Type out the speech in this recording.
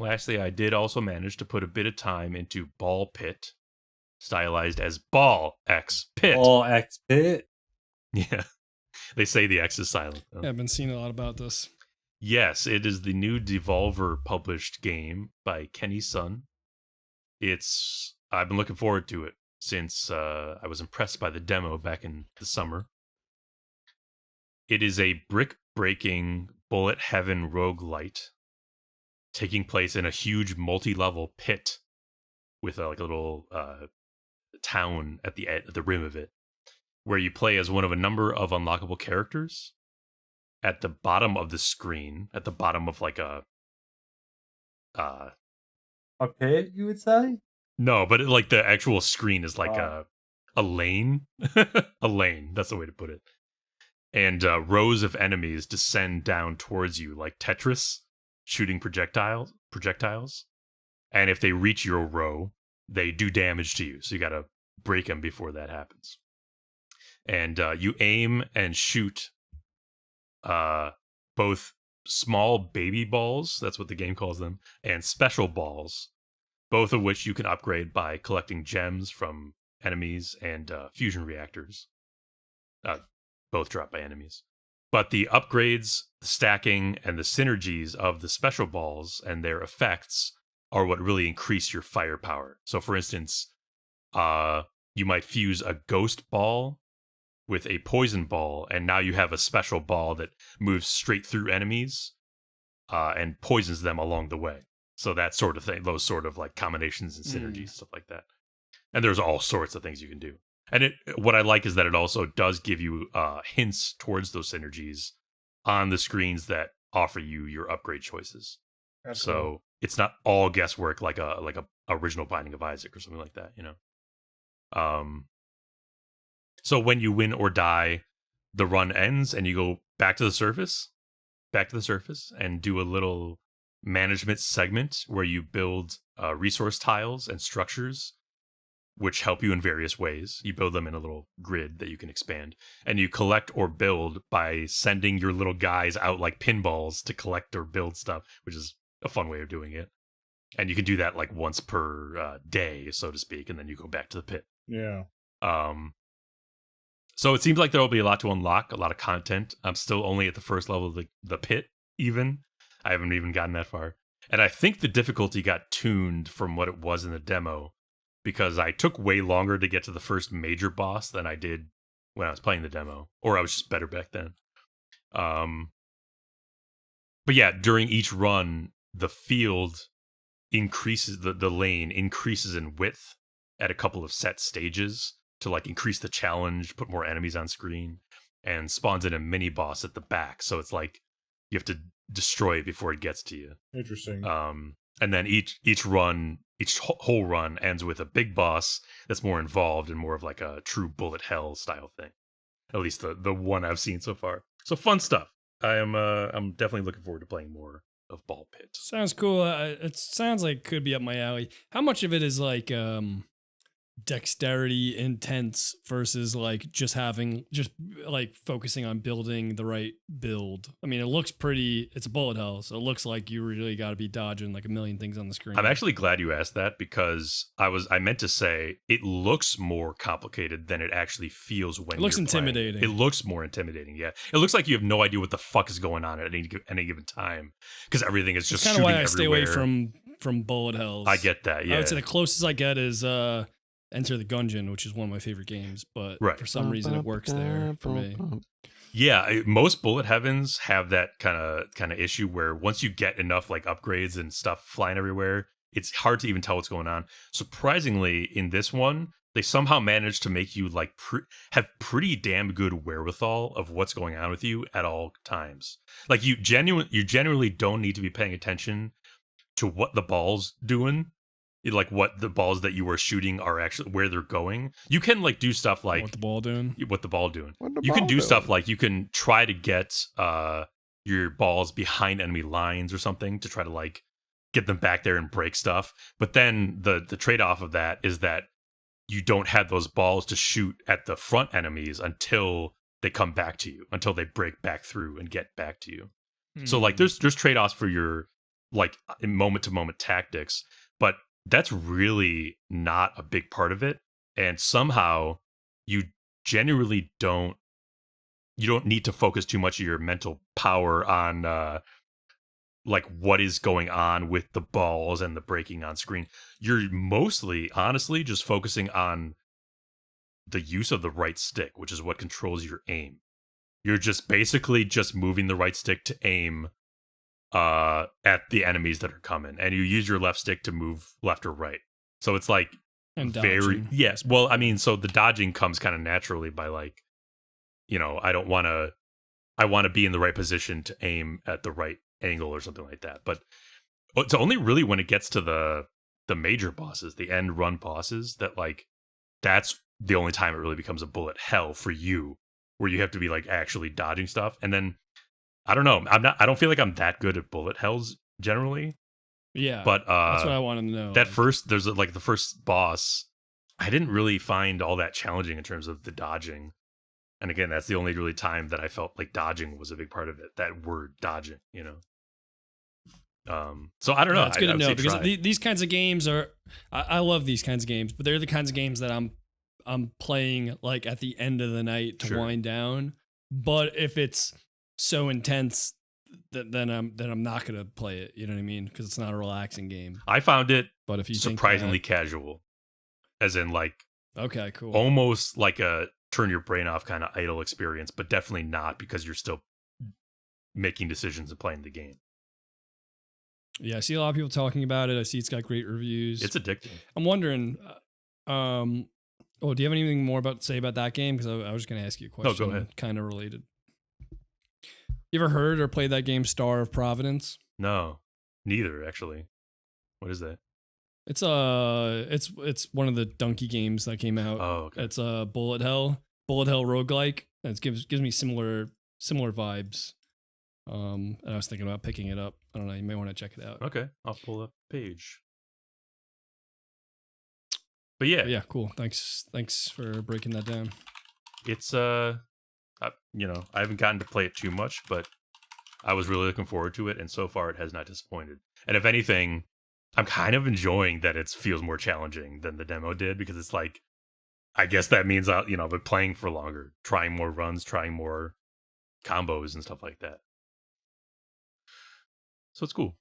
lastly, I did also manage to put a bit of time into Ball Pit, stylized as Ball X Pit. Ball X Pit? Yeah. They say the X is silent. Yeah, I've been seeing a lot about this. Yes, it is the new Devolver published game by Kenny Sun. I've been looking forward to it since I was impressed by the demo back in the summer. It is a brick-breaking bullet heaven roguelite taking place in a huge multi-level pit with a little town at the rim of it, where you play as one of a number of unlockable characters. At the bottom of the screen, at the bottom of like a pit, you would say? No, but like the actual screen is like a lane. A lane, that's the way to put it. And rows of enemies descend down towards you like Tetris, shooting projectiles. And if they reach your row, they do damage to you. So you got to break them before that happens. And you aim and shoot both small baby balls, that's what the game calls them, and special balls, both of which you can upgrade by collecting gems from enemies and fusion reactors. Both dropped by enemies. But the upgrades, the stacking, and the synergies of the special balls and their effects are what really increase your firepower. So for instance, you might fuse a ghost ball with a poison ball, and now you have a special ball that moves straight through enemies and poisons them along the way. So that sort of thing, those sort of like combinations and synergies, stuff like that. And there's all sorts of things you can do. And what I like is that it also does give you hints towards those synergies on the screens that offer you your upgrade choices. That's so cool. It's not all guesswork like a original Binding of Isaac or something like that, you know. So when you win or die, the run ends and you go back to the surface, and do a little management segment where you build resource tiles and structures, which help you in various ways. You build them in a little grid that you can expand, and you collect or build by sending your little guys out like pinballs to collect or build stuff, which is a fun way of doing it. And you can do that like once per day, so to speak, and then you go back to the pit. Yeah. So it seems like there will be a lot to unlock, a lot of content. I'm still only at the first level of the pit, even. I haven't even gotten that far. And I think the difficulty got tuned from what it was in the demo, because I took way longer to get to the first major boss than I did when I was playing the demo. Or I was just better back then. But yeah, during each run, the field increases, the lane increases in width at a couple of set stages to like increase the challenge, put more enemies on screen, and spawns in a mini boss at the back. So it's like you have to destroy it before it gets to you. Interesting. And then each whole run ends with a big boss that's more involved and more of like a true bullet hell style thing. At least the one I've seen so far. So fun stuff. I'm definitely looking forward to playing more of Ball Pit. Sounds cool. It sounds like it could be up my alley. How much of it is like dexterity intense versus like just like focusing on building the right build? I mean, it looks pretty, it's a bullet hell, so it looks like you really got to be dodging like a million things on the screen. I'm actually glad you asked that, because I meant to say it looks more complicated than it actually feels when it looks intimidating. It looks more intimidating. Yeah, it looks like you have no idea what the fuck is going on at any given time, because everything is just shooting everywhere. That's kind of why I stay away from bullet hells. I get that. Yeah, I would say the closest I get is Enter the Gungeon, which is one of my favorite games, but for some reason it works there for me. Yeah, most bullet heavens have that kind of issue where once you get enough like upgrades and stuff flying everywhere, it's hard to even tell what's going on. Surprisingly, in this one, they somehow managed to make you like have pretty damn good wherewithal of what's going on with you at all times. Like you genuinely don't need to be paying attention to what the ball's doing. Like what the balls that you were shooting are actually where they're going. You can like do stuff like what the ball doing. You can do stuff like you can try to get your balls behind enemy lines or something to try to like get them back there and break stuff. But then the trade-off of that is that you don't have those balls to shoot at the front enemies until they come back to you, until they break back through and get back to you. So like there's trade-offs for your like moment to moment tactics, but that's really not a big part of it. And somehow you generally don't need to focus too much of your mental power on like what is going on with the balls and the breaking on screen. You're mostly, honestly, just focusing on the use of the right stick, which is what controls your aim. You're just basically just moving the right stick to aim at the enemies that are coming, and you use your left stick to move left or right. So it's like And very dodging. yes. Well, I mean, so the dodging comes kind of naturally by like, I want to be in the right position to aim at the right angle or something like that. But it's only really when it gets to the major bosses, the end run bosses, that like that's the only time it really becomes a bullet hell for you, where you have to be like actually dodging stuff. And then I don't know, I don't feel like I'm that good at bullet hells generally. Yeah, But that's what I wanted to know. that first, there's like the first boss, I didn't really find all that challenging in terms of the dodging. And again, that's the only really time that I felt like dodging was a big part of it. That word dodging, So I don't know. Yeah, it's good I to would know say because try. these kinds of games are. I love these kinds of games, but they're the kinds of games that I'm playing like at the end of the night to Sure. wind down. But if it's so intense, then I'm not gonna play it. You know what I mean? Because it's not a relaxing game. I found it But if you think surprisingly casual, as in like okay, cool. almost like a turn your brain off kind of idle experience, but definitely not, because you're still making decisions and playing the game. Yeah, I see a lot of people talking about it. I see it's got great reviews. It's addicting. I'm wondering. Do you have anything more to say about that game? Because I was going to ask you a question. go ahead. Kind of related. You ever heard or played that game Star of Providence? No, neither actually. What is that? It's one of the donkey games that came out. Oh, okay. It's a bullet hell roguelike. It gives me similar vibes. And I was thinking about picking it up. I don't know. You may want to check it out. Okay, I'll pull up page. But yeah, Cool. Thanks for breaking that down. it's I haven't gotten to play it too much, but I was really looking forward to it, and so far it has not disappointed. And if anything, I'm kind of enjoying that it feels more challenging than the demo did, because it's like, I guess that means I've been playing for longer, trying more runs, trying more combos and stuff like that. So it's cool.